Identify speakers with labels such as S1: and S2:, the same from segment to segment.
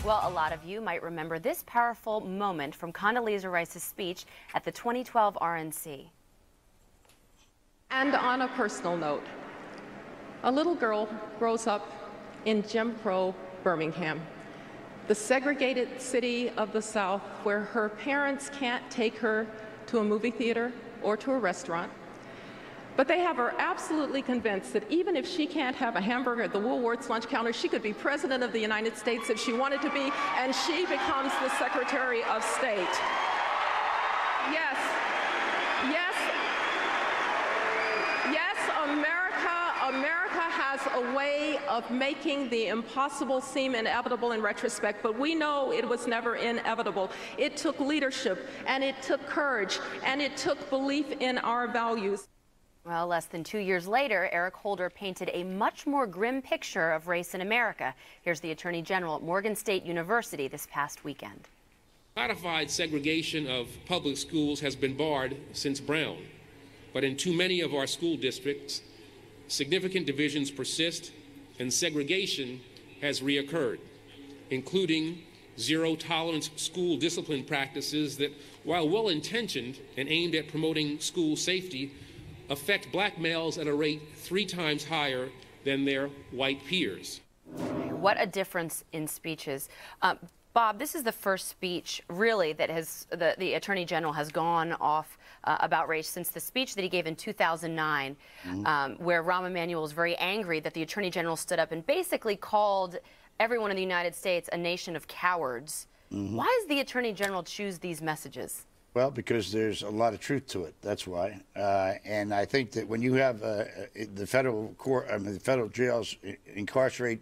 S1: Well, a lot of you might remember this powerful moment from Condoleezza Rice's speech at the 2012 RNC.
S2: And on a personal note, a little girl grows up in Jim Crow, Birmingham, the segregated city of the South where her parents can't take her to a movie theater or to a restaurant. But they have her absolutely convinced that even if she can't have a hamburger at the Woolworth's lunch counter, she could be President of the United States if she wanted to be, and she becomes the Secretary of State. Yes, yes, yes, America has a way of making the impossible seem inevitable in retrospect, but we know it was never inevitable. It took leadership, and it took courage, and it took belief in our values.
S1: Well, less than 2 years later, Eric Holder painted a much more grim picture of race in America. Here's the Attorney General at Morgan State University this past weekend.
S3: Codified segregation of public schools has been barred since Brown, but in too many of our school districts, significant divisions persist and segregation has reoccurred, including zero-tolerance school discipline practices that, while well-intentioned and aimed at promoting school safety, affect black males at a rate 3 times higher than their white peers.
S1: What a difference in speeches. Bob, this is the first speech, really, that the Attorney General has gone off about race since the speech that he gave in 2009, where Rahm Emanuel was very angry that the Attorney General stood up and basically called everyone in the United States a nation of cowards. Why does the Attorney General choose these messages?
S4: Well, because there's a lot of truth to it. That's why. And I think that when you have the federal court, the federal jails incarcerate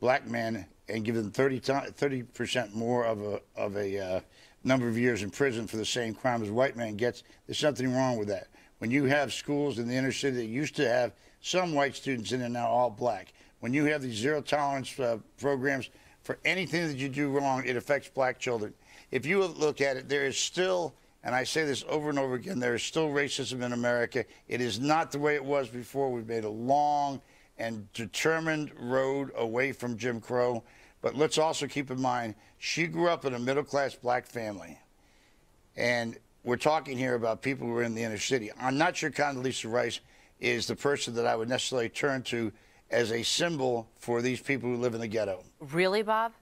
S4: black men and give them 30% more of a number of years in prison for the same crime as a white man gets, there's something wrong with that. When you have schools in the inner city that used to have some white students in and now all black, when you have these zero-tolerance programs for anything that you do wrong, it affects black children. If you look at it, there is still, and I say this over and over again, there is still racism in America. It is not the way it was before. We've made a long and determined road away from Jim Crow. But let's also keep in mind, she grew up in a middle-class black family. And we're talking here about people who are in the inner city. I'm not sure Condoleezza Rice is the person that I would necessarily turn to as a symbol for these people who live in the ghetto.
S1: Really, Bob?